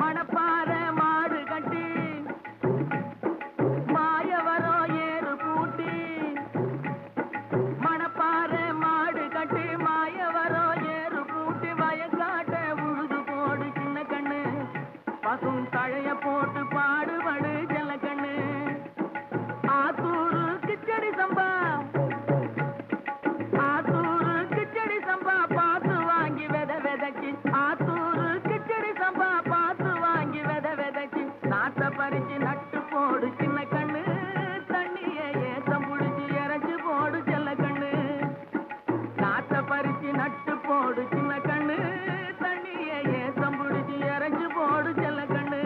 மணப்பாற மாடு கட்டி மாயவரம் ஏறு பூட்டி மணப்பாற மாடு கட்டி மாயவரம் ஏறு பூட்டி வயக்காட்ட உழுது போடு சின்ன கண்ணு பசும் தழைய போட்டு பாடுபடு செல்ல கண்ணு ஆத்தூரு கிச்சடி சம்பா ஆத்தூரு கிச்சடி சம்பா பார்த்து வாங்கி விதைச்சு ஆத்தூரு கிச்சடி சம்பா பார்த்து வாங்கி விதைச்சு நாட்டை பறிச்சு நட்டு போடு சின்ன கண்ணு தண்ணிய ஏத்தம் புடிச்சு இறச்சு போடு செல்ல கண்ணு நாட்டை பறிச்சு நட்டு போடு சின்ன கண்ணு தண்ணிய ஏத்தம் புடிச்சு இறச்சு போடு செல்ல கண்ணு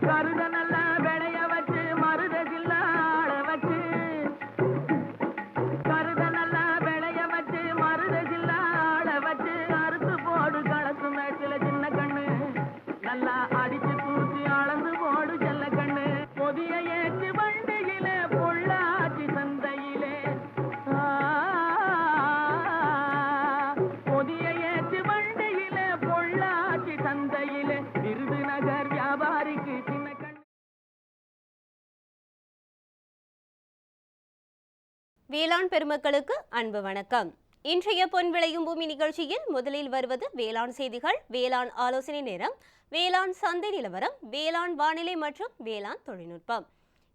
கருத நல்லா விளைய வச்சு மருத ஜில்லாள வச்சு கருத நல்லா விளைய வச்சு மருத ஜில்லாள வச்சு அறுத்து போடு களத்து மேட்டில சின்ன கண்ணு நல்லா அடிச்சு தூசி அளந்து போடு செல்ல கண்ணு பொதிய ஏற்று வண்டியிலே பொள்ளாச்சி சந்தையிலே பொதிய ஏற்று வண்டியிலே பொள்ளாச்சி சந்தையிலே விருதுநகர் வியாபாரிக்கு சின்ன கண்ணு. வேளாண் பெருமக்களுக்கு அன்பு வணக்கம். இன்றைய பொன் விளையும் பூமி நிகழ்ச்சியில் முதலில் வருவது வேளாண் செய்திகள், வேளாண் ஆலோசனை நேரம், வேளாண் சந்தை நிலவரம், வேளாண் வானிலை மற்றும் வேளாண் தொழில்நுட்பம்.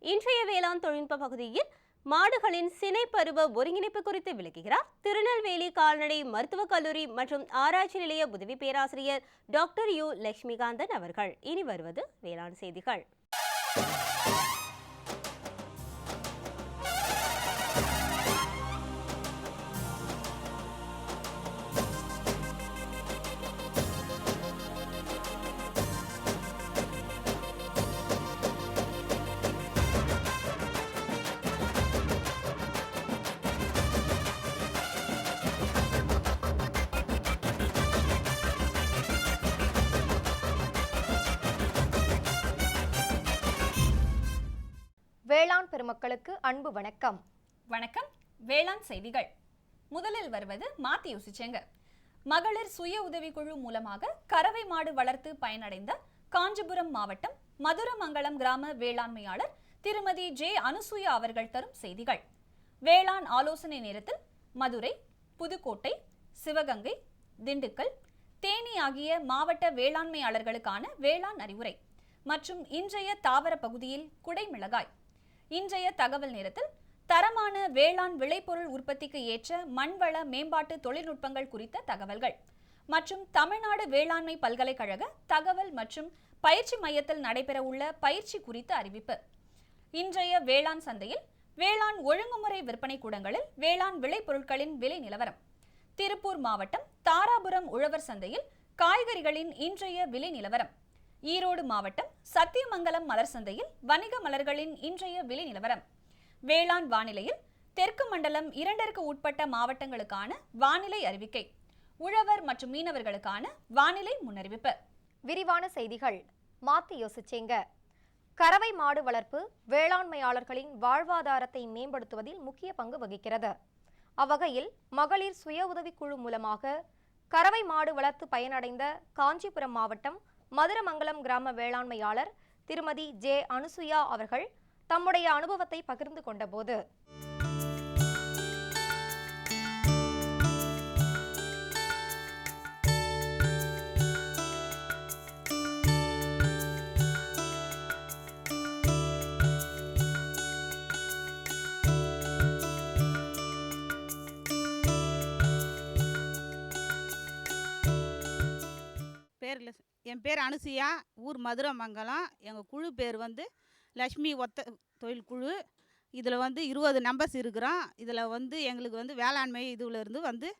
இன்றைய வேளாண் தொழில்நுட்ப பகுதியில் மாடுகளின் சினை பருவ ஒருங்கிணைப்பு குறித்து விளக்குகிறார் திருநெல்வேலி கால்நடை மருத்துவக் கல்லூரி மற்றும் ஆராய்ச்சி நிலைய உதவி பேராசிரியர் டாக்டர் யு லட்சுமிகாந்தன் அவர்கள். இனி வருவது வேளாண் செய்திகள். வேளாண் பெருமக்களுக்கு அன்பு வணக்கம். வணக்கம். வேளாண் செய்திகள். முதலில் வருவது மாத்தி யோசிச்சேங்க. மகளிர் சுய உதவிக்குழு மூலமாக கறவை மாடு வளர்த்து பயனடைந்த காஞ்சிபுரம் மாவட்டம் மதுரமங்கலம் கிராம வேளாண்மையாளர் திருமதி ஜே அனுசூயா அவர்கள் தரும் செய்திகள். வேளாண் ஆலோசனை நேரத்தில் மதுரை, புதுக்கோட்டை, சிவகங்கை, திண்டுக்கல், தேனி ஆகிய மாவட்ட வேளாண்மையாளர்களுக்கான வேளாண் அறிவுரை மற்றும் இன்றைய தாவர பகுதியில் குடைமிளகாய். இன்றைய தகவல் நேரத்தில் தரமான வேளாண் விளைபொருள் உற்பத்திக்கு ஏற்ற மண்வள மேம்பாட்டு தொழில்நுட்பங்கள் குறித்த தகவல்கள் மற்றும் தமிழ்நாடு வேளாண்மை பல்கலைக்கழக தகவல் மற்றும் பயிற்சி மையத்தில் நடைபெறவுள்ள பயிற்சி குறித்த அறிவிப்பு. இன்றைய வேளாண் சந்தையில் வேளாண் ஒழுங்குமுறை விற்பனை கூடங்களில் வேளாண் விளைபொருட்களின் விலை நிலவரம். திருப்பூர் மாவட்டம் தாராபுரம் உழவர் சந்தையில் காய்கறிகளின் இன்றைய விலை நிலவரம். ஈரோடு மாவட்டம் சத்தியமங்கலம் மலர் சந்தையில் வணிக மலர்களின் இன்றைய விலை நிலவரம். வேளாண் வானிலையில் தெற்கு மண்டலம் 2ற்கு உட்பட்ட மாவட்டங்களுக்கான வானிலை அறிவிக்கை. உழவர் மற்றும் மீனவர்களுக்கான வானிலை முன்னறிவிப்பு. விரிவான செய்திகள். மாத்தி யோசிச்சேங்க. கறவை மாடு வளர்ப்பு வேளாண்மையாளர்களின் வாழ்வாதாரத்தை மேம்படுத்துவதில் முக்கிய பங்கு வகிக்கிறது. அவ்வகையில் மகளிர் சுய உதவிக்குழு மூலமாக கறவை மாடு வளர்த்து பயனடைந்த காஞ்சிபுரம் மாவட்டம் மதுரமங்கலம் கிராம வேளாண்மையாளர் திருமதி ஜே அனுசூயா அவர்கள் தம்முடைய அனுபவத்தை பகிர்ந்து கொண்டபோது, என் பேர் அனுசூயா, ஊர் மதுரமங்கலம். எங்கள் குழு பேர் லக்ஷ்மி ஒத்த தொழில் குழு. இதில் 20 நம்பர்ஸ் இருக்கிறோம். இதில் எங்களுக்கு வேளாண்மை இதிலேருந்து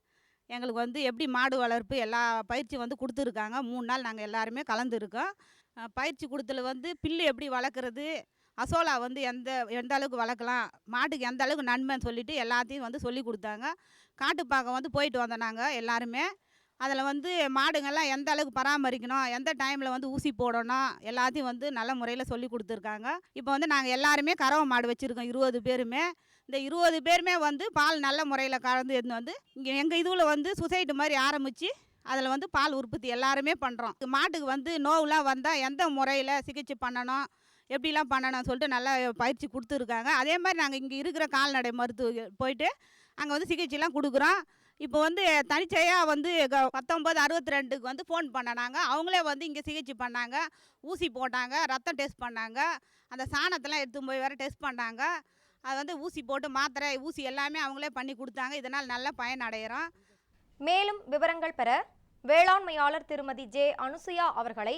எங்களுக்கு எப்படி மாடு வளர்ப்பு எல்லா பயிற்சி கொடுத்துருக்காங்க. 3 நாள் நாங்கள் எல்லாருமே கலந்துருக்கோம். பயிற்சி கொடுத்துல பில்லு எப்படி வளர்க்குறது, அசோலா எந்த அளவுக்கு வளர்க்கலாம், மாட்டுக்கு எந்த அளவுக்கு நன்மைன்னு சொல்லிட்டு எல்லாத்தையும் சொல்லி கொடுத்தாங்க. காட்டுப்பாக்கம் போயிட்டு வந்தோம் நாங்கள் எல்லாருமே. அதில் மாடுங்கள்லாம் எந்த அளவுக்கு பராமரிக்கணும், எந்த டைமில் ஊசி போடணும், எல்லாத்தையும் நல்ல முறையில் சொல்லி கொடுத்துருக்காங்க. இப்போ நாங்கள் எல்லாருமே கறவை மாடு வச்சுருக்கோம், 20 பேருமே. இந்த 20 பேருமே பால் நல்ல முறையில் கலந்து இங்கே எங்கள் இதுவில் சொசைட்டி மாதிரி ஆரம்பித்து அதில் வந்து பால் உற்பத்தி எல்லாருமே பண்ணுறோம். மாட்டுக்கு வந்து நோவுலாம் வந்தால் எந்த முறையில் சிகிச்சை பண்ணணும், எப்படிலாம் பண்ணணும்னு சொல்லிட்டு நல்லா பயிற்சி கொடுத்துருக்காங்க. அதே மாதிரி நாங்கள் இங்கே இருக்கிற கால்நடை மருத்துவ போயிட்டு அங்கே வந்து சிகிச்சைலாம் கொடுக்குறோம். இப்போ வந்து தனிச்சையாக வந்து 1962க்கு வந்து ஃபோன் பண்ணனாங்க. அவங்களே வந்து இங்கே சிகிச்சை பண்ணாங்க, ஊசி போட்டாங்க, ரத்தம் டெஸ்ட் பண்ணாங்க, அந்த சாணத்தெல்லாம் எடுத்து போய் வேறு டெஸ்ட் பண்ணாங்க. அது வந்து ஊசி போட்டு மாத்திரை ஊசி எல்லாமே அவங்களே பண்ணி கொடுத்தாங்க. இதனால் நல்ல பயன் அடைகிறோம். மேலும் விவரங்கள் பெற வேளாண்மையாளர் திருமதி ஜே அனுசுயா அவர்களை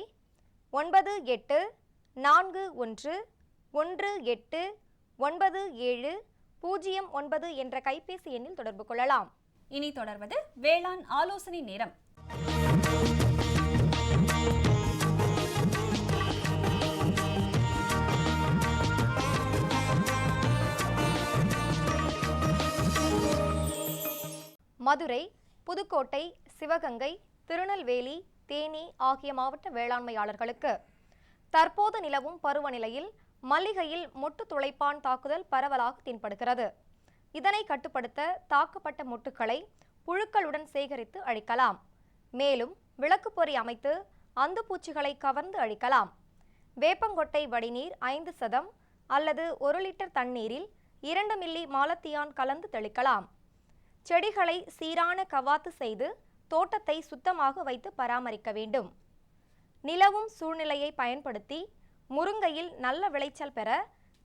9841189709 என்ற கைபேசி எண்ணில் தொடர்பு கொள்ளலாம். இனி தொடர்வது வேளாண் ஆலோசனை நேரம். மதுரை, புதுக்கோட்டை, சிவகங்கை, திருநெல்வேலி, தேனி ஆகிய மாவட்ட வேளாண்மையாளர்களுக்கு தற்போது நிலவும் பருவநிலையில் மல்லிகையில் மொட்டு துளைப்பான் தாக்குதல் பரவலாக தென்படுகிறது. இதனை கட்டுப்படுத்த தாக்கப்பட்ட மொட்டுக்களை புழுக்களுடன் சேகரித்து அழிக்கலாம். மேலும் விளக்குப்பொறி அமைத்து அந்து பூச்சிகளை கவர்ந்து அழிக்கலாம். வேப்பங்கொட்டை வடிநீர் 5% அல்லது 1 லிட்டர் தண்ணீரில் 2 மில்லி மாலத்தியான் கலந்து தெளிக்கலாம். செடிகளை சீரான கவாத்து செய்து தோட்டத்தை சுத்தமாக வைத்து பராமரிக்க வேண்டும். நிலவும் சூழ்நிலையை பயன்படுத்தி முருங்கையில் நல்ல விளைச்சல் பெற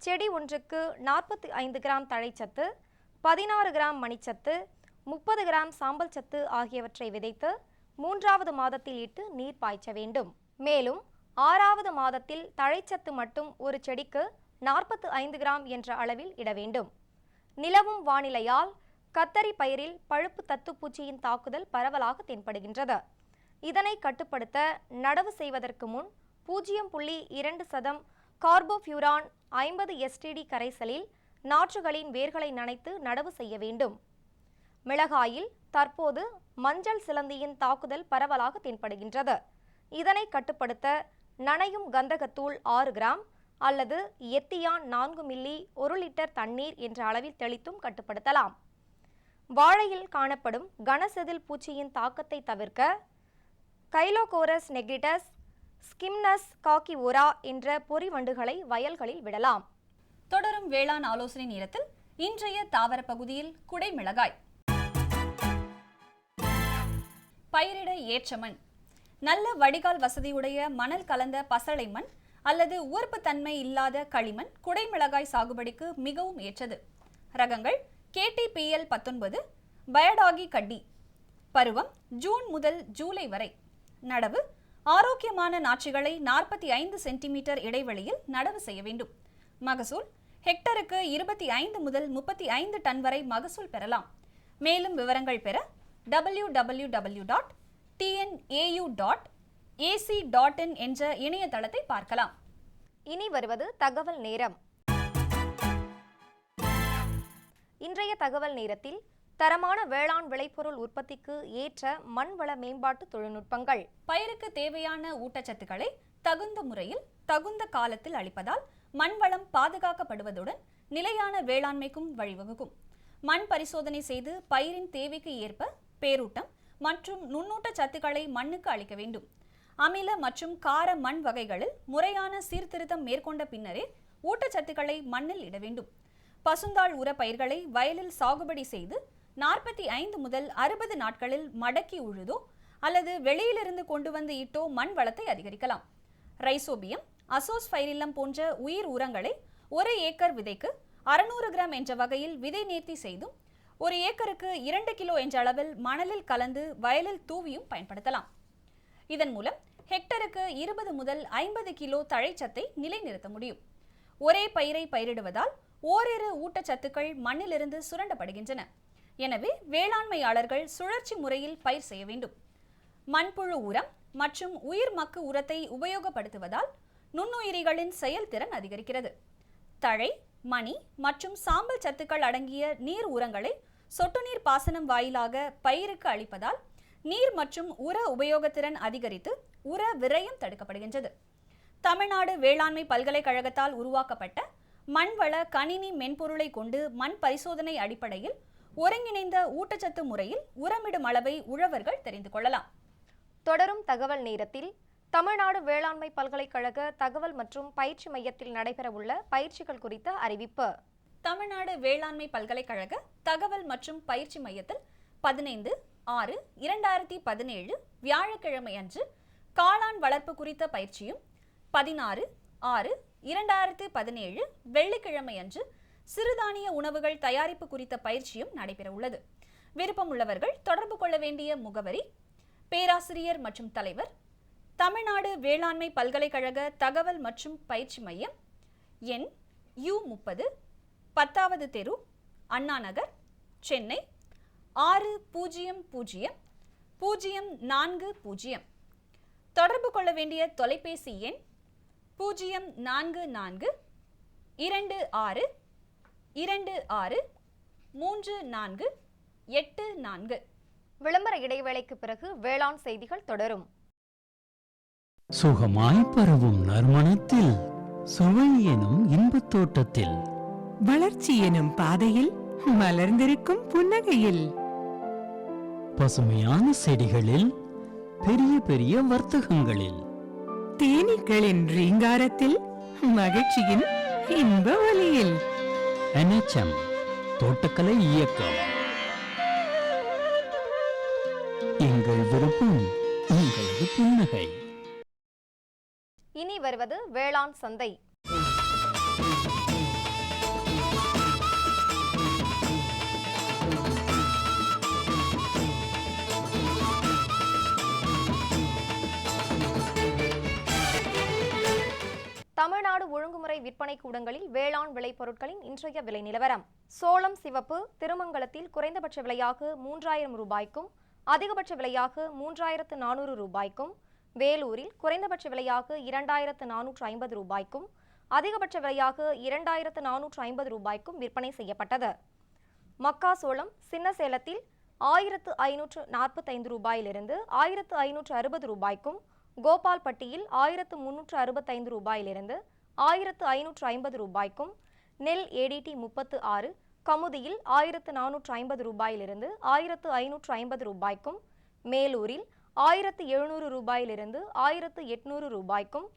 செடி ஒன்றுக்கு 45 கிராம் தழைச்சத்து, 16 கிராம் மணிச்சத்து, 30 கிராம் சாம்பல் சத்து ஆகியவற்றை விதைத்து 3வது மாதத்தில் இட்டு நீர் பாய்ச்ச வேண்டும். மேலும் 6வது மாதத்தில் தழைச்சத்து மட்டும் ஒரு செடிக்கு 45 கிராம் என்ற அளவில் இட வேண்டும். நிலவும் வானிலையால் கத்தரி பயிரில் பழுப்பு தத்துப்பூச்சியின் தாக்குதல் பரவலாக தென்படுகின்றது. இதனை கட்டுப்படுத்த நடவு செய்வதற்கு முன் 0.2% கார்போஃபியூரான் 50 STD கரைசலில் நாற்றுகளின் வேர்களை நனைத்து நடவு செய்ய வேண்டும். மிளகாயில் தற்போது மஞ்சள் சிலந்தியின் தாக்குதல் பரவலாக தென்படுகின்றது. இதனை கட்டுப்படுத்த நனையும் கந்தகத்தூள் 6 கிராம் அல்லது எத்தியான் 4 மில்லி 1 லிட்டர் தண்ணீர் என்ற அளவில் தெளித்தும் கட்டுப்படுத்தலாம். வாழையில் காணப்படும் கனசெதில் பூச்சியின் தாக்கத்தை தவிர்க்க கைலோகோரஸ் நெக்ரிடஸ், ஸ்கிம்னஸ் காக்கிவோரா என்ற பொறி வண்டுகளை வயல்களில் விடலாம். தொடரும் வேளாண் ஆலோசனை நேரத்தில் இன்றைய தாவர பகுதியில் குடைமிளகாய். பயிரிட ஏற்ற மண். நல்ல வடிகால் வசதியுடைய மணல் கலந்த பசளை மண் அல்லது ஊர்ப்புத்தன்மை இல்லாத களிமண் குடைமிளகாய் சாகுபடிக்கு மிகவும் ஏற்றது. ரகங்கள் KTPL 19, பயடாகி கட்டி. பருவம் ஜூன் முதல் ஜூலை வரை. நடவு ஆரோக்கியமான நாற்றுகளை 45 சென்டிமீட்டர் இடைவெளியில் நடவு செய்ய வேண்டும். மகசூல் ஹெக்டருக்கு 25 முதல் 35 டன் வரை மகசூல் பெறலாம். மேலும் விவரங்கள் பெற www.tnau.ac.in என்ற இணையதளத்தை பார்க்கலாம். இனி வருவது தகவல் நேரம். இன்றைய தகவல் நேரத்தில் தரமான வேளாண் விளைபொருள் உற்பத்திக்கு ஏற்ற மண்வள மேம்பாட்டு தொழில்நுட்பங்கள். பயிருக்கு தேவையான ஊட்டச்சத்துக்களை தகுந்த முறையில் தகுந்த காலத்தில் அளிப்பதால் மண்வளம் பாதுகாக்கப்படுவதுடன் நிலையான வேளாண்மைக்கும் வழிவகுக்கும். மண் பரிசோதனை செய்து பயிரின் தேவைக்கு ஏற்ப பேரூட்டம் மற்றும் நுண்ணூட்ட சத்துக்களை மண்ணுக்கு அளிக்க வேண்டும். அமில மற்றும் கார மண் வகைகளில் முறையான சீர்திருத்தம் மேற்கொண்ட பின்னரே ஊட்டச்சத்துக்களை மண்ணில் இட வேண்டும். பசுந்தாள் உர பயிர்களை வயலில் சாகுபடி செய்து 45 முதல் 60 நாட்களில் மடக்கி உழுதோ அல்லது வெளியிலிருந்து கொண்டு வந்து இட்டோ மண் வளத்தை அதிகரிக்கலாம். ரைசோபியம், அசோஸ்பைரில்லம் போன்ற உயிர் உரங்களை 1 ஏக்கர் விதைக்கு 600 கிராம் என்ற வகையில் விதை நேர்த்தி செய்தும் 1 ஏக்கருக்கு 2 கிலோ என்ற அளவில் மணலில் கலந்து வயலில் தூவியும் பயன்படுத்தலாம். இதன் மூலம் ஹெக்டருக்கு 20 முதல் 50 கிலோ தழைச்சத்தை நிலைநிறுத்த முடியும். ஒரே பயிரை பயிரிடுவதால் ஓரிரு ஊட்டச்சத்துக்கள் மண்ணிலிருந்து சுரண்டப்படுகின்றன. எனவே வேளாண்மையாளர்கள் சுழற்சி முறையில் பயிர் செய்ய வேண்டும். மண்புழு உரம் மற்றும் உயிர் மக்கு உரத்தை உபயோகப்படுத்துவதால் நுண்ணுயிரிகளின் செயல்திறன் அதிகரிக்கிறது. தழை, மணி மற்றும் சாம்பல் சத்துக்கள் அடங்கிய நீர் உரங்களை சொட்டு நீர் பாசனம் வாயிலாக பயிருக்கு அளிப்பதால் நீர் மற்றும் உர உபயோகத்திறன் அதிகரித்து உர விரயம் தடுக்கப்படுகின்றது. தமிழ்நாடு வேளாண்மை பல்கலைக்கழகத்தால் உருவாக்கப்பட்ட மண்வள கணினி மென்பொருளை கொண்டு மண் பரிசோதனை அடிப்படையில் ஒருங்கிணைந்த ஊட்டச்சத்து முறையில் உரமிடும் அளவை உழவர்கள் தெரிந்து கொள்ளலாம். தொடரும் தகவல் நேரத்தில் தமிழ்நாடு வேளாண்மை பல்கலைக்கழக தகவல் மற்றும் பயிற்சி மையத்தில் நடைபெறவுள்ள பயிற்சிகள் குறித்த அறிவிப்பு. தமிழ்நாடு வேளாண்மை பல்கலைக்கழக தகவல் மற்றும் பயிற்சி மையத்தில் 15/6/2017 வியாழக்கிழமை அன்று காளான் வளர்ப்பு குறித்த பயிற்சியும் 16/6/2017 வெள்ளிக்கிழமை அன்று சிறுதானிய உணவுகள் தயாரிப்பு குறித்த பயிற்சியும் நடைபெற உள்ளது. விருப்பம் உள்ளவர்கள் தொடர்பு கொள்ள வேண்டிய முகவரி: பேராசிரியர் மற்றும் தலைவர், தமிழ்நாடு வேளாண்மை பல்கலைக்கழக தகவல் மற்றும் பயிற்சி மையம், எண் U30, 10வது தெரு, அண்ணா நகர், சென்னை 600040. தொடர்பு கொள்ள வேண்டிய தொலைபேசி எண் 044263434. விளம்பர இடைவேளைக்கு பிறகு வேளாண் செய்திகள் தொடரும். சுகமாய் பரவும் நறுமணத்தில், சுவை எனும் இன்பத் தோட்டத்தில், வளர்ச்சி எனும் பாதையில், மலர்ந்திருக்கும் புன்னகையில், பசுமையான செடிகளில், பெரிய பெரிய வர்த்தகங்களில், தேனீக்களின் ரீங்காரத்தில், மகிழ்ச்சியின் இன்ப ஒலியில். NHM தோட்டக்கலை இயக்கம். எங்கள் விருப்பம் உங்களது புன்னகை. இனி வருவது வேளாண் சந்தை. தமிழ்நாடு ஒழுங்குமுறை விற்பனை கூடங்களில் வேளாண் விளைபொருட்களின் இன்றைய விலை நிலவரம். சோளம் சிவப்பு திருமங்கலத்தில் குறைந்தபட்ச விலையாக 3000 ரூபாய்க்கும் அதிகபட்ச விலையாக 3400 ரூபாய்க்கும், வேலூரில் குறைந்தபட்ச விலையாக 2450 ரூபாய்க்கும் அதிகபட்ச விலையாக 2450 ரூபாய்க்கும் விற்பனை செய்யப்பட்டது. மக்காசோளம் சின்ன சேலத்தில் 1545 ரூபாயிலிருந்து 1560 ரூபாய்க்கும், கோபால்பட்டியில் 1365 ரூபாயிலிருந்து 1550 ரூபாய்க்கும், நெல் ADT 36 கமுதியில் 1450 ரூபாயிலிருந்து 1550 ரூபாய்க்கும், மேலூரில் 1700 ரூபாயிலிருந்து 1800 ரூபாய்க்கும்,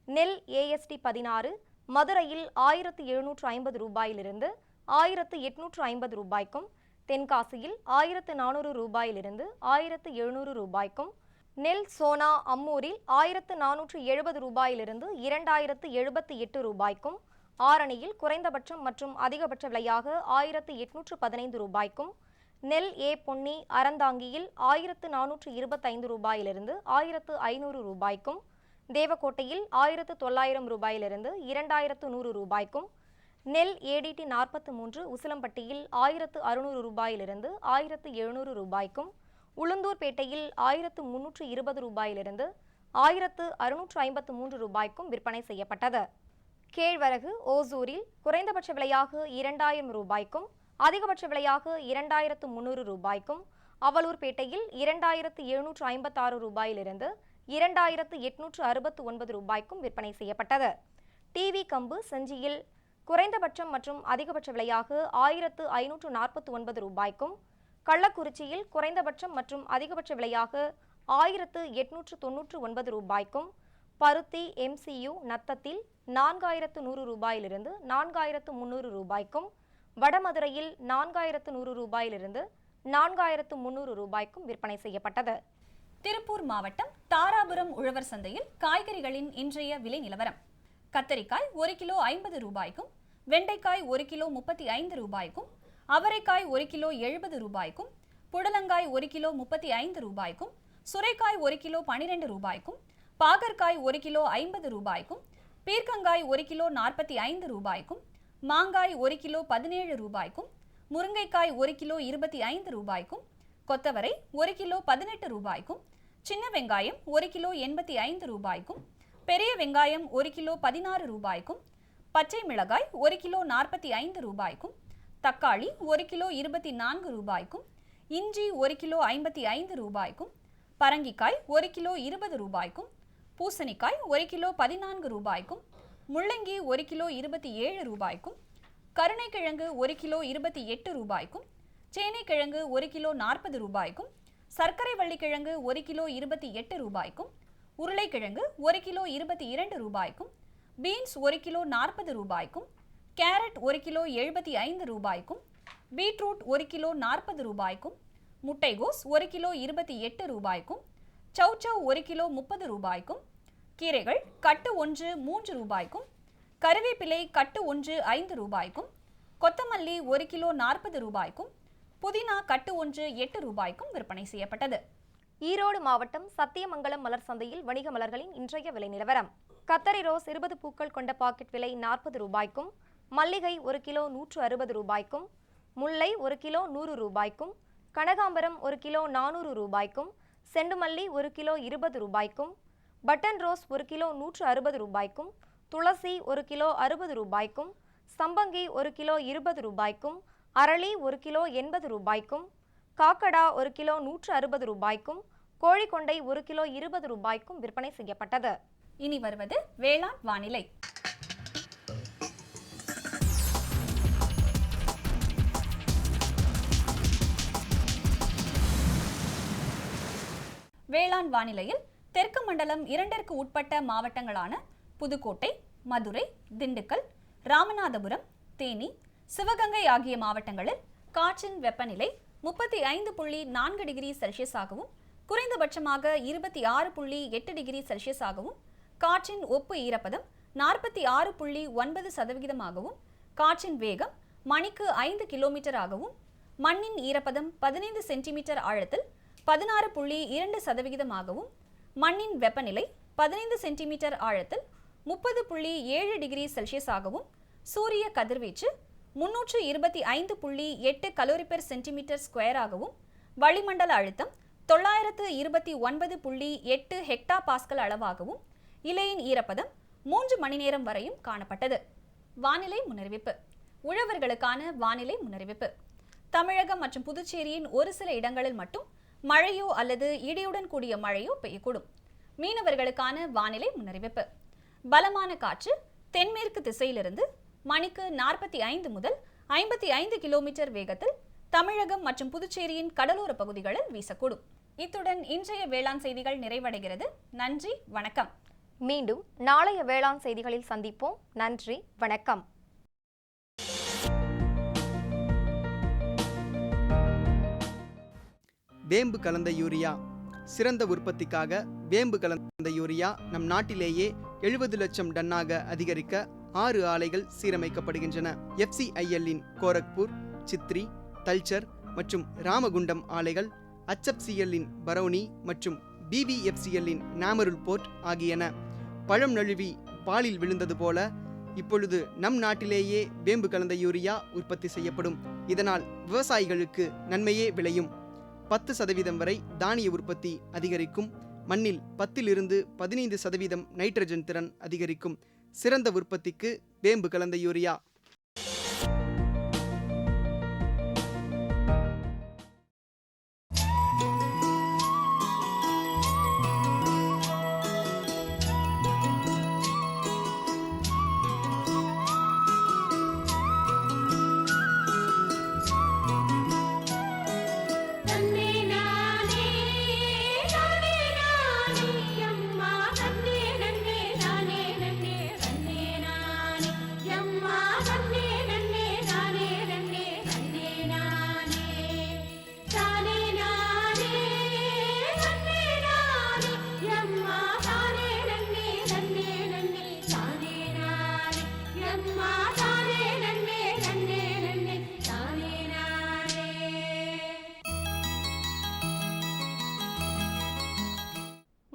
நெல் AST 16 மதுரையில் 1750 ரூபாயிலிருந்து 1850 ரூபாய்க்கும், தென்காசியில் 1400 ரூபாயிலிருந்து 1700 ரூபாய்க்கும், நெல் சோனா அம்மூரில் 1470 ரூபாயிலிருந்து 2078 ரூபாய்க்கும், ஆரணியில் குறைந்தபட்சம் மற்றும் அதிகபட்ச விலையாக 1815 ரூபாய்க்கும், நெல் பொன்னி அறந்தாங்கியில் 1425 ரூபாயிலிருந்து 1500 ரூபாய்க்கும், தேவக்கோட்டையில் 1900 ரூபாயிலிருந்து 2100 ரூபாய்க்கும், நெல் ADT 43 உசிலம்பட்டியில் 1600 ரூபாயிலிருந்து 1700 ரூபாய்க்கும், உளுந்தூர்பேட்டையில் 1320 ரூபாயிலிருந்து 1653 ரூபாய்க்கும் விற்பனை செய்யப்பட்டது. கேழ்வரகு ஓசூரில் குறைந்தபட்ச விலையாக 2000 ரூபாய்க்கும் அதிகபட்ச விலையாக 2300 ரூபாய்க்கும், அவலூர்பேட்டையில் 2756 ரூபாயிலிருந்து 2869 ரூபாய்க்கும் விற்பனை செய்யப்பட்டது. டிவி கம்பு செஞ்சியில் குறைந்தபட்சம் மற்றும் அதிகபட்ச விலையாக 1549 ரூபாய்க்கும், கள்ளக்குறிச்சியில் குறைந்தபட்சம் மற்றும் அதிகபட்ச விலையாக 1899 ரூபாய்க்கும், பருத்தி MCU நத்தத்தில் 4100 ரூபாயிலிருந்து 4300 ரூபாய்க்கும், வடமதுரையில் 4100 ரூபாயிலிருந்து 4300 ரூபாய்க்கும் விற்பனை செய்யப்பட்டது. திருப்பூர் மாவட்டம் தாராபுரம் உழவர் சந்தையில் காய்கறிகளின் இன்றைய விலை நிலவரம். கத்தரிக்காய் 1 கிலோ 50 ரூபாய்க்கும், வெண்டைக்காய் 1 கிலோ 35 ரூபாய்க்கும், அவரைக்காய் 1 கிலோ 70 ரூபாய்க்கும், புடலங்காய் 1 கிலோ 35 ரூபாய்க்கும், சுரைக்காய் 1 கிலோ 12 ரூபாய்க்கும், பாகற்காய் 1 கிலோ 50 ரூபாய்க்கும், பீர்க்கங்காய் 1 கிலோ 45 ரூபாய்க்கும், மாங்காய் 1 கிலோ 17 ரூபாய்க்கும், முருங்கைக்காய் 1 கிலோ 25 ரூபாய்க்கும், கொத்தவரை 1 கிலோ 18 ரூபாய்க்கும், சின்ன வெங்காயம் 1 கிலோ 85 ரூபாய்க்கும், பெரிய வெங்காயம் 1 கிலோ 16 ரூபாய்க்கும், பச்சை மிளகாய் 1 கிலோ 45 ரூபாய்க்கும், தக்காளி 1 கிலோ 24 ரூபாய்க்கும், இஞ்சி 1 கிலோ 55 ரூபாய்க்கும், பரங்கிக்காய் 1 கிலோ 20 ரூபாய்க்கும், பூசணிக்காய் 1 கிலோ 14 ரூபாய்க்கும், முள்ளங்கி 1 கிலோ 27 ரூபாய்க்கும், கருணைக்கிழங்கு 1 கிலோ 28 ரூபாய்க்கும், சேனைக்கிழங்கு 1 கிலோ 40 ரூபாய்க்கும், சர்க்கரை வள்ளிக்கிழங்கு 1 கிலோ 28 ரூபாய்க்கும், உருளைக்கிழங்கு 1 கிலோ 22 ரூபாய்க்கும், பீன்ஸ் 1 கிலோ 40 ரூபாய்க்கும், கேரட் 1 கிலோ 75 ரூபாய்க்கும், பீட்ரூட் 1 கிலோ 40 ரூபாய்க்கும், முட்டைகோஸ் 1 கிலோ 28 ரூபாய்க்கும், சௌச்சவ் 1 கிலோ 30 ரூபாய்க்கும், கீரைகள் கட்டு 1 3 ரூபாய்க்கும், கருவேப்பிலை கட்டு 1 5 ரூபாய்க்கும், கொத்தமல்லி 1 கிலோ 40 ரூபாய்க்கும், புதினா கட்டு 1 8 ரூபாய்க்கும் விற்பனை செய்யப்பட்டது. ஈரோடு மாவட்டம் சத்தியமங்கலம் மலர் சந்தையில் வணிக மலர்களின் இன்றைய விலை நிலவரம். கத்தரி ரோஸ் 20 பூக்கள் கொண்ட பாக்கெட் விலை 40 ரூபாய்க்கும், மல்லிகை 1 கிலோ 160 ரூபாய்க்கும், முல்லை 1 கிலோ 100 ரூபாய்க்கும், கனகாம்பரம் 1 கிலோ 400 ரூபாய்க்கும், செண்டுமல்லி 1 கிலோ 20 ரூபாய்க்கும், பட்டன் ரோஸ் 1 கிலோ 160 ரூபாய்க்கும், துளசி 1 கிலோ 60 ரூபாய்க்கும், சம்பங்கி 1 கிலோ 20 ரூபாய்க்கும், அரளி 1 கிலோ 80 ரூபாய்க்கும், காக்கடா 1 கிலோ 160 ரூபாய்க்கும், கோழிக்கொண்டை 1 கிலோ 20 ரூபாய்க்கும் விற்பனை செய்யப்பட்டது. இனி வருவது வேளாண் வானிலை. வேளாண் வானிலையில் தெற்கு மண்டலம் 2ற்கு உட்பட்ட மாவட்டங்களான புதுக்கோட்டை, மதுரை, திண்டுக்கல், ராமநாதபுரம், தேனி, சிவகங்கை ஆகிய மாவட்டங்களில் காற்றின் வெப்பநிலை 35.4 டிகிரி செல்சியஸாகவும், குறைந்தபட்சமாக 26.8 டிகிரி செல்சியஸாகவும், காற்றின் ஒப்பு ஈரப்பதம் 46.9%ஆகவும், காற்றின் வேகம் மணிக்கு 5 கிலோமீட்டராகவும், மண்ணின் ஈரப்பதம் 15 சென்டிமீட்டர் ஆழத்தில் 16.2%ஆகவும், மண்ணின் வெப்பநிலை 15 சென்டிமீட்டர் ஆழத்தில் 30.7 டிகிரி செல்சியஸாகவும், சூரிய கதிர்வீச்சு 325.8 கலோரி பெர் சென்டிமீட்டர் ஸ்கொயராகவும், வளிமண்டல அழுத்தம் 929.8 ஹெக்டா பாஸ்கல் அளவாகவும், இலையின் ஈரப்பதம் 3 மணி நேரம் வரையும் காணப்பட்டது. வானிலை முன்னறிவிப்பு. உழவர்களுக்கான வானிலை முன்னறிவிப்பு. தமிழகம் மற்றும் புதுச்சேரியின் ஒரு சில இடங்களில் மட்டும் மழையோ அல்லது இடியுடன் கூடிய மழையோ பெய்யக்கூடும். மீனவர்களுக்கான வானிலை முன்னறிவிப்பு. பலமான காற்று தென்மேற்கு திசையிலிருந்து மணிக்கு 45 முதல் 55 கிலோமீட்டர் வேகத்தில் தமிழகம் மற்றும் புதுச்சேரியின் கடலோர பகுதிகளில் வீசக்கூடும். இத்துடன் இன்றைய வேளாண் செய்திகள் நிறைவடைகிறது. நன்றி, வணக்கம். மீண்டும் நாளைய வேளாண் செய்திகளில் சந்திப்போம். நன்றி, வணக்கம். வேம்பு கலந்த யூரியா. சிறந்த உற்பத்திக்காக வேம்பு கலந்த யூரியா நம் நாட்டிலேயே 70 லட்சம் டன்னாக அதிகரிக்க 6 ஆலைகள் சீரமைக்கப்படுகின்றன. FCIL-இன் கோரக்பூர், சித்ரி, தல்ச்சர் மற்றும் ராமகுண்டம் ஆலைகள், HFCL-இன் பரௌனி மற்றும் BVFCL-இன் நாமருல் போர்ட் ஆகியன. பழம் நழுவி பாலில் விழுந்தது போல இப்பொழுது நம் நாட்டிலேயே வேம்பு கலந்த யூரியா உற்பத்தி செய்யப்படும். இதனால் விவசாயிகளுக்கு நன்மையே விளையும். 10% வரை தானிய உற்பத்தி அதிகரிக்கும். மண்ணில் 10 to 15% நைட்ரஜன் திறன் அதிகரிக்கும். சிறந்த உற்பத்திக்கு வேம்பு கலந்த யூரியா.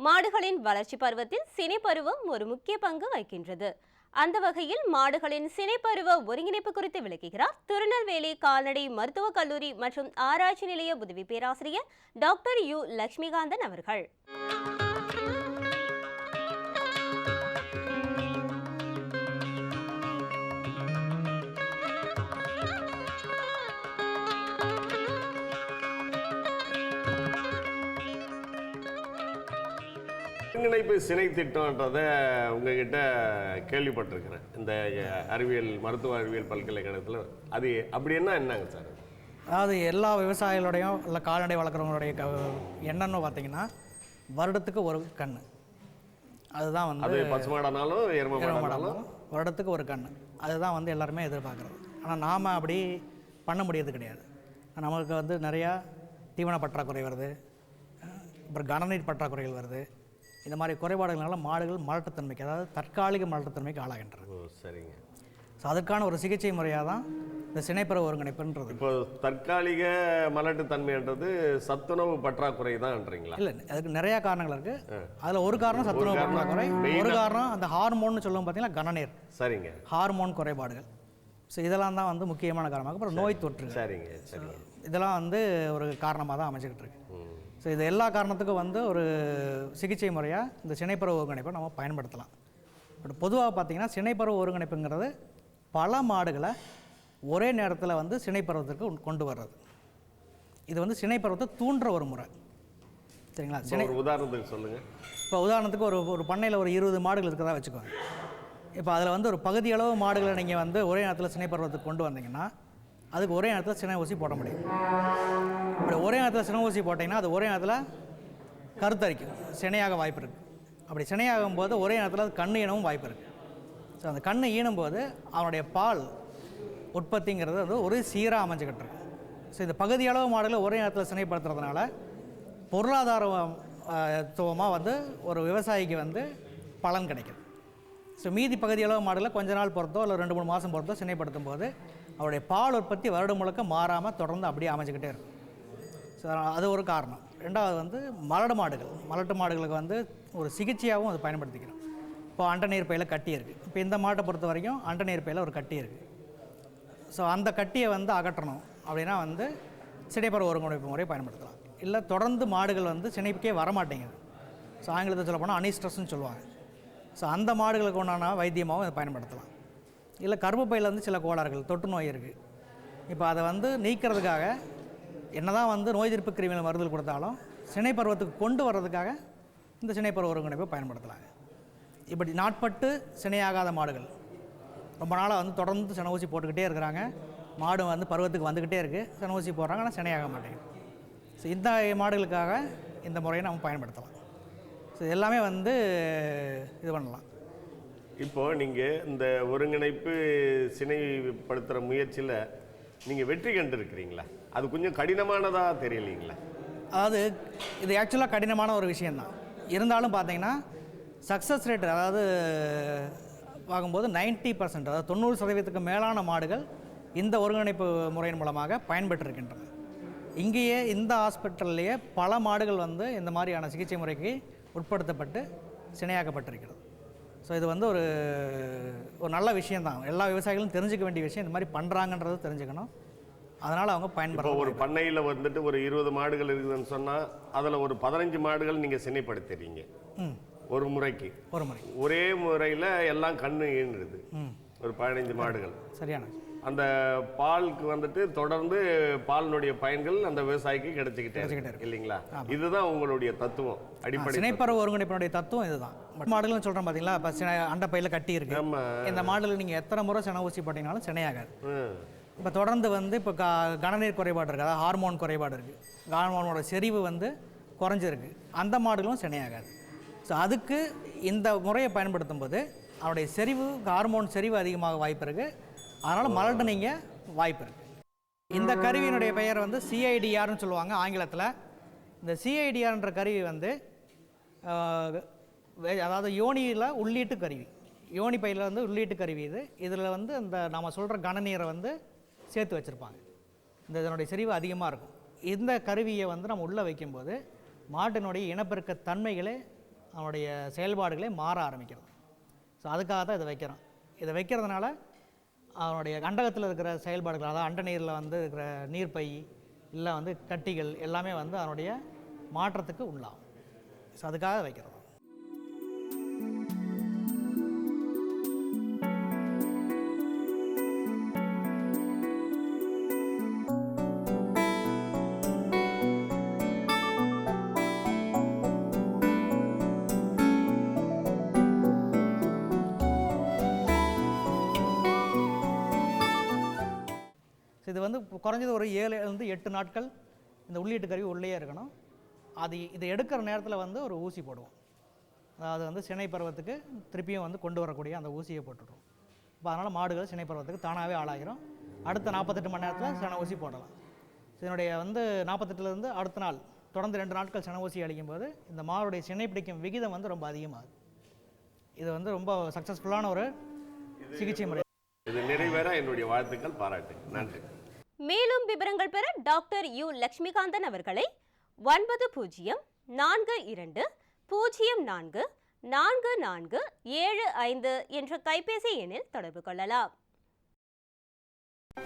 மாடுகளின் வளர்ச்சி பருவத்தில் சினைப்பருவம் ஒரு முக்கிய பங்கு வகிக்கின்றது. அந்த வகையில் மாடுகளின் சினைப்பருவ ஒருங்கிணைப்பு குறித்து விளக்குகிறார் திருநெல்வேலி கால்நடை மருத்துவக் கல்லூரி மற்றும் ஆராய்ச்சி நிலைய உதவி பேராசிரியர் டாக்டர் யு லட்சுமிகாந்தன் அவர்கள். ஒருங்கிணைப்பு சினை திட்டம்ன்றதை உங்ககிட்ட கேள்விப்பட்டிருக்கிறேன். இந்த அறிவியல் மருத்துவ அறிவியல் பல்கலைக்கழகத்தில் அது அப்படி என்னங்க சார்? அதாவது எல்லா விவசாயிகளுடையும் இல்லை கால்நடை வளர்க்குறவங்களுடைய என்னன்னு பார்த்தீங்கன்னா வருடத்துக்கு ஒரு கன்று. அதுதான் வந்து அது பசுமாடானாலும் எருமை மாடானாலும் வருடத்துக்கு ஒரு கன்று. அதுதான் வந்து எல்லாருமே எதிர்பார்க்குறது. ஆனால் நாம் அப்படி பண்ண முடியாது கிடையாது. நமக்கு வந்து நிறையா தீவன பற்றாக்குறை வருது, அப்புறம் கனநீர் பற்றாக்குறைகள் வருது. இந்த மாதிரி குறைபாடுகளால் மாடுகள் மலட்டுத்தன்மைக்கு, அதாவது தற்காலிக மலட்டுத்தன்மைக்கு ஆளாகின்றன. சரிங்க. ஸோ அதுக்கான ஒரு சிகிச்சை முறையாக தான் இந்த சினைப்பருவ ஒருங்கிணைப்புன்றது. இப்போ தற்காலிக மலட்டுத்தன்மைன்றது சத்துணவு பற்றாக்குறை தான்ன்றீங்களா? இல்லை, அதுக்கு நிறையா காரணங்கள் இருக்குது. அதில் ஒரு காரணம் சத்துணவு பற்றாக்குறை, ஒரு காரணம் அந்த ஹார்மோன்னு சொல்லுவோம் பார்த்தீங்கன்னா கனநீர். சரிங்க. ஹார்மோன் குறைபாடுகள். ஸோ இதெல்லாம் தான் வந்து முக்கியமான காரணமாக. அப்புறம் நோய் தொற்று. சரிங்க சரிங்க. இதெல்லாம் வந்து ஒரு காரணமாக தான் அமைச்சிக்கிட்டு இருக்கு. ஸோ இது எல்லா காரணத்துக்கும் வந்து ஒரு சிகிச்சை முறையாக இந்த சினைப்பருவ ஒருங்கிணைப்பை நம்ம பயன்படுத்தலாம். பட் பொதுவாக பார்த்திங்கன்னா சினைப்பருவ ஒருங்கிணைப்புங்கிறது பல மாடுகளை ஒரே நேரத்தில் வந்து சினைப்பருவத்திற்கு கொண்டு வர்றது. இது வந்து சினைப்பருவத்தை தூண்டுற ஒரு முறை. சரிங்களா? ஒரு உதாரணத்துக்கு சொல்லுங்கள். இப்போ உதாரணத்துக்கு ஒரு பண்ணையில் ஒரு 20 மாடுகள் இருக்கிறதா வச்சுக்கோங்க. இப்போ அதில் வந்து ஒரு பகுதியளவு மாடுகளை நீங்கள் வந்து ஒரே நேரத்தில் சினைப்பருவத்துக்கு கொண்டு வந்தீங்கன்னா அதுக்கு ஒரே நேரத்தில் சினை ஊசி போட முடியும். அப்படி ஒரே நேரத்தில் சினை ஊசி போட்டிங்கன்னா அது ஒரே நேரத்தில் கருத்தரிக்கும், சினையாக வாய்ப்பு இருக்குது. அப்படி சினையாகும் போது ஒரே நேரத்தில் அது கண்ணு ஈனவும் வாய்ப்பு இருக்குது. ஸோ அந்த கண்ணு ஈனும்போது அவனுடைய பால் உற்பத்திங்கிறது வந்து ஒரு சீராக அமைஞ்சிக்கிட்டு இருக்கு. ஸோ இந்த பகுதியளவு மாடுகளை ஒரே நேரத்தில் சினைப்படுத்துறதுனால பொருளாதாரத்துவமாக வந்து ஒரு விவசாயிக்கு வந்து பலன் கிடைக்குது. ஸோ மீதி பகுதியளவு மாடுகளை கொஞ்ச நாள் பொறுத்தோ இல்லை 2-3 மாதம் பொறுத்தோ சினைப்படுத்தும் போது அவருடைய பால் உற்பத்தி வருடம் முழுக்க மாறாமல் தொடர்ந்து அப்படியே அமைஞ்சிக்கிட்டே இருக்கும். ஸோ அது ஒரு காரணம். ரெண்டாவது வந்து மலட்டு மாடுகளுக்கு வந்து ஒரு சிகிச்சையாகவும் அது பயன்படுத்திக்கிறோம். இப்போ அண்டை நீர் பையில் கட்டி இருக்குது. இப்போ இந்த மாட்டை பொறுத்த வரைக்கும் அண்டை நீர் பையில் ஒரு கட்டி இருக்குது. ஸோ அந்த கட்டியை வந்து அகற்றணும் அப்படின்னா வந்து சினைப்பருவ ஒருங்கிணைப்பு முறையை பயன்படுத்தலாம். இல்லை தொடர்ந்து மாடுகள் வந்து சினைப்புக்கே வரமாட்டேங்குது. ஸோ ஆங்கிலத்தை சொல்ல போனால் அனிஸ்ட்ரஸ்ன்னு சொல்லுவாங்க. ஸோ அந்த மாடுகளுக்கு உண்டான வைத்தியமாகவும் அதை பயன்படுத்தலாம். இல்லை கர்ப்பப்பையில் வந்து சில கோளாறுகள், தொற்று நோய் இருக்குது. இப்போ அதை வந்து நீக்கிறதுக்காக என்னதான் வந்து நோய் எதிர்ப்பு கிருமிகள் மருந்துகள் கொடுத்தாலும் சினைப்பருவத்துக்கு கொண்டு வர்றதுக்காக இந்த சினைப்பருவ ஒருங்கிணைப்பை பயன்படுத்தலாங்க. இப்படி நாட்பட்டு சினையாகாத மாடுகள் ரொம்ப நாளாக வந்து தொடர்ந்து சினை ஊசி போட்டுக்கிட்டே இருக்கிறாங்க. மாடு வந்து பருவத்துக்கு வந்துக்கிட்டே இருக்குது, சினை ஊசி போடுறாங்க, ஆனால் சினையாக மாட்டேங்குது. ஸோ இந்த மாடுகளுக்காக இந்த முறையை நம்ம பயன்படுத்தலாம். ஸோ எல்லாமே வந்து இது பண்ணலாம். இப்போது நீங்கள் இந்த ஒருங்கிணைப்பு சினைப்படுத்துகிற முயற்சியில் நீங்கள் வெற்றி கண்டிருக்கிறீங்களா? அது கொஞ்சம் கடினமானதாக தெரியலைங்களா? அதாவது இது ஆக்சுவலாக கடினமான ஒரு விஷயந்தான். இருந்தாலும் பார்த்தீங்கன்னா சக்ஸஸ் ரேட், அதாவது பார்க்கும்போது 90%, அதாவது 90% மேலான மாடுகள் இந்த ஒருங்கிணைப்பு முறையின் மூலமாக பயன்பெற்றிருக்கின்றன. இங்கேயே இந்த ஹாஸ்பிட்டல்லையே பல மாடுகள் வந்து இந்த மாதிரியான சிகிச்சை முறைக்கு உட்படுத்தப்பட்டு சினையாக்கப்பட்டிருக்கிறது. ஸோ இது வந்து ஒரு நல்ல விஷயந்தான். எல்லா விவசாயிகளும் தெரிஞ்சுக்க வேண்டிய விஷயம். இந்த மாதிரி பண்ணுறாங்கன்றது தெரிஞ்சுக்கணும். அதனால் அவங்க பயன்படுத்த. ஒரு பண்ணையில் வந்துட்டு ஒரு 20 மாடுகள் இருக்குதுன்னு சொன்னால் அதில் ஒரு 15 மாடுகள் நீங்கள் சினைப்படுத்துறீங்க ஒரு முறைக்கு. ஒரே முறையில் எல்லாம் கண்ணு ஈனுது. ஒரு 15 மாடுகள் சரியான அந்த பாலுக்கு வந்துட்டு தொடர்ந்து பாலினுடைய பயன்கள் அந்த விவசாயிக்கு கிடைச்சிக்கிட்டே இருக்கு இல்லைங்களா? இதுதான் உங்களுடைய தத்துவம், அடிப்படை சினைப்பருவ ஒருங்கிணைப்பினுடைய தத்துவம் இதுதான். மாடுகள்னு சொல்கிறோம் பார்த்தீங்களா? இப்போ அண்டை பையில் கட்டி இருக்கு. இந்த மாடுகள் நீங்கள் எத்தனை முறை சினை ஊசி போட்டிங்கனாலும் சினையாகாது. இப்போ தொடர்ந்து வந்து இப்போ கனநீர் குறைபாடு இருக்குது, அதாவது ஹார்மோன் குறைபாடு இருக்குது, ஹார்மோனோட செறிவு வந்து குறைஞ்சிருக்கு, அந்த மாடுகளும் சினையாகாது. ஸோ அதுக்கு இந்த முறையை பயன்படுத்தும் போது அவனுடைய செறிவு, ஹார்மோன் செறிவு அதிகமாக வாய்ப்பு இருக்குது. அதனால் மலட்டனிங்க வாய்ப்பு இருக்குது. இந்த கருவியினுடைய பெயர் வந்து சிஐடிஆர்னு சொல்லுவாங்க ஆங்கிலத்தில். இந்த சிஐடிஆர்ன்ற கருவி வந்து அதாவது யோனியில் உள்ளீட்டு கருவி, யோனி பையில் வந்து உள்ளீட்டு கருவி. இதில் வந்து இந்த நம்ம சொல்கிற கனநீரை வந்து சேர்த்து வச்சுருப்பாங்க. இதனுடைய செறிவு அதிகமாக இருக்கும். இந்த கருவியை வந்து நம்ம உள்ளே வைக்கும்போது மாட்டினுடைய இனப்பெருக்க தன்மைகளே, அவனுடைய செயல்பாடுகளே மாற ஆரம்பிக்கிறது. ஸோ அதுக்காக தான் இதை வைக்கிறோம். இதை வைக்கிறதுனால அவனுடைய அண்டகத்தில் இருக்கிற செயல்பாடுகள், அதாவது அண்ட நீரில் வந்து இருக்கிற நீர்ப்பை இல்லை வந்து கட்டிகள் எல்லாமே வந்து அதனுடைய மாற்றத்துக்கு உள்ளாகும். ஸோ அதுக்காக வைக்கிறோம். ஸோ இது வந்து குறைஞ்சது ஒரு 7 நாட்கள் இந்த உள்ளீட்டு கருவி உள்ளேயே இருக்கணும். இதை எடுக்கிற நேரத்தில் வந்து ஒரு ஊசி போடுவோம். அதாவது வந்து சினை பருவத்துக்கு திருப்பியும் வந்து கொண்டு வரக்கூடிய அந்த ஊசியை போட்டுடுவோம். இப்போ அதனால் மாடுகள் சினை பருவத்துக்கு தானாகவே ஆளாகிரும். அடுத்த 48 மணி நேரத்தில் சினை ஊசி போடலாம். இதனுடைய வந்து 48லேருந்து அடுத்த நாள் தொடர்ந்து 2 நாட்கள் சினை ஊசி அளிக்கும்போது இந்த மாடுடைய சினை பிடிக்கும் விகிதம் வந்து ரொம்ப அதிகமாகுது. இது வந்து ரொம்ப சக்ஸஸ்ஃபுல்லான ஒரு சிகிச்சை முறை. இது நிறைவேற என்னுடைய வாழ்த்துக்கள், பாராட்டு. நன்றி. மேலும் விவரங்கள் பெற டாக்டர் யு லட்சுமிகாந்தன் அவர்களை 9002044475 என்ற கைபேசி எண்ணில் தொடர்பு கொள்ளலாம்.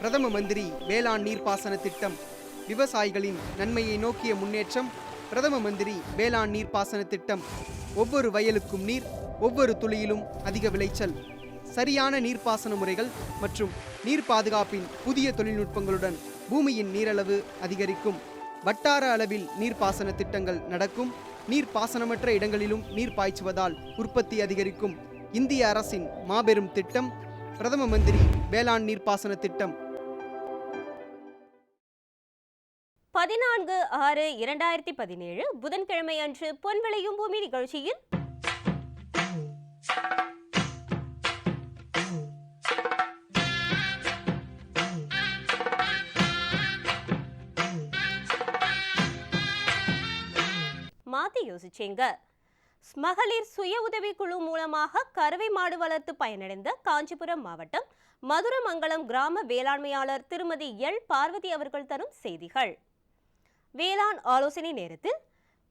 பிரதம மந்திரி வேளாண் நீர்ப்பாசன திட்டம் விவசாயிகளின் நன்மையை நோக்கிய முன்னேற்றம். பிரதம மந்திரி வேளாண் நீர்ப்பாசன திட்டம். ஒவ்வொரு வயலுக்கும் நீர், ஒவ்வொரு துளியிலும் அதிக விளைச்சல். சரியான நீர்ப்பாசன முறைகள் மற்றும் நீர் பாதுகாப்பின் புதிய தொழில்நுட்பங்களுடன் பூமியின் நீரளவு அதிகரிக்கும். வட்டார அளவில் நீர்ப்பாசன திட்டங்கள் நடக்கும். நீர்ப்பாசனமற்ற இடங்களிலும் நீர் பாய்ச்சுவதால் உற்பத்தி அதிகரிக்கும். இந்திய அரசின் மாபெரும் திட்டம் பிரதம மந்திரி வேளாண் நீர்ப்பாசன திட்டம். 14/6/2017 புதன்கிழமை அன்று பொன் விளையும் பூமி நிகழ்ச்சியில் மாத்தி யோசிச்சேங்க. மகளிர் சுய உதவிக்குழு மூலமாக கறவை மாடு வளர்த்து பயனடைந்த காஞ்சிபுரம் மாவட்டம் மதுரமங்கலம் கிராம வேளாண்மையாளர் திருமதி எல் பார்வதி அவர்கள் தரும் செய்திகள். வேளாண் ஆலோசனை நேரத்தில்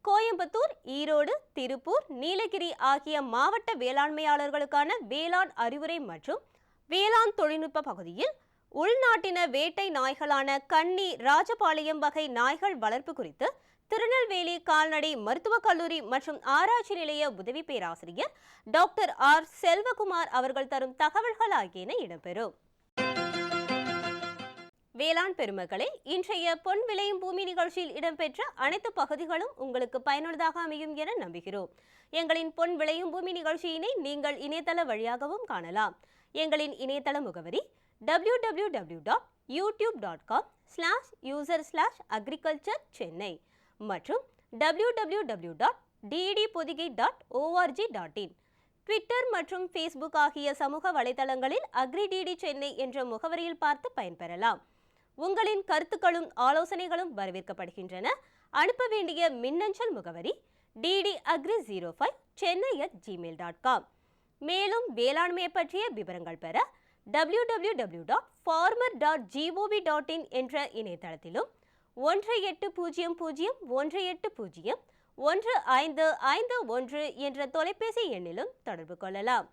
கோயம்புத்தூர், ஈரோடு, திருப்பூர், நீலகிரி ஆகிய மாவட்ட வேளாண்மையாளர்களுக்கான வேளாண் அறிவுரை மற்றும் வேளாண் தொழில்நுட்ப பகுதியில் உள்நாட்டின வேட்டை நாய்களான கன்னி, ராஜபாளையம் வகை நாய்கள் வளர்ப்பு குறித்து திருநெல்வேலி கால்நடை மருத்துவக் கல்லூரி மற்றும் ஆராய்ச்சி நிலைய உதவி பேராசிரியர் டாக்டர் ஆர் செல்வகுமார் அவர்கள் தரும் தகவல்கள் ஆகியன இடம்பெறும். வேளாண் பெருமக்களே, இன்றைய பொன் விளையும் பூமி நிகழ்ச்சியில் இடம்பெற்ற அனைத்து பகுதிகளும் உங்களுக்கு பயனுள்ளதாக அமையும் என நம்புகிறோம். எங்களின் பொன் விளையும் பூமி நிகழ்ச்சியினை நீங்கள் இணையதள வழியாகவும் காணலாம். எங்களின் இணையதள முகவரி www.youtube.com/user/agriculture-chennai மற்றும் www.ddpodigai.org.in. ட்விட்டர் மற்றும் ஃபேஸ்புக் ஆகிய சமூக வலைதளங்களில் அக்ரிடிடி சென்னை என்ற முகவரியில் பார்த்து பயன்பெறலாம். உங்களின் கருத்துக்களும் ஆலோசனைகளும் வரவேற்கப்படுகின்றன. அனுப்ப வேண்டிய மின்னஞ்சல் முகவரி ddagri05chennai@gmail.com. மேலும் வேளாண்மையை பற்றிய விவரங்கள் பெற www.farmer.gov.in என்ற இணையதளத்திலும் 1801801551 என்ற தொலைபேசி எண்ணிலும் தொடர்பு கொள்ளலாம்.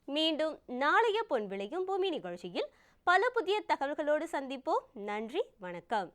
மீண்டும் நாளைய பொன் விளையும் பூமி நிகழ்ச்சியில் பல புதிய தகவல்களோடு சந்திப்போம். நன்றி, வணக்கம்.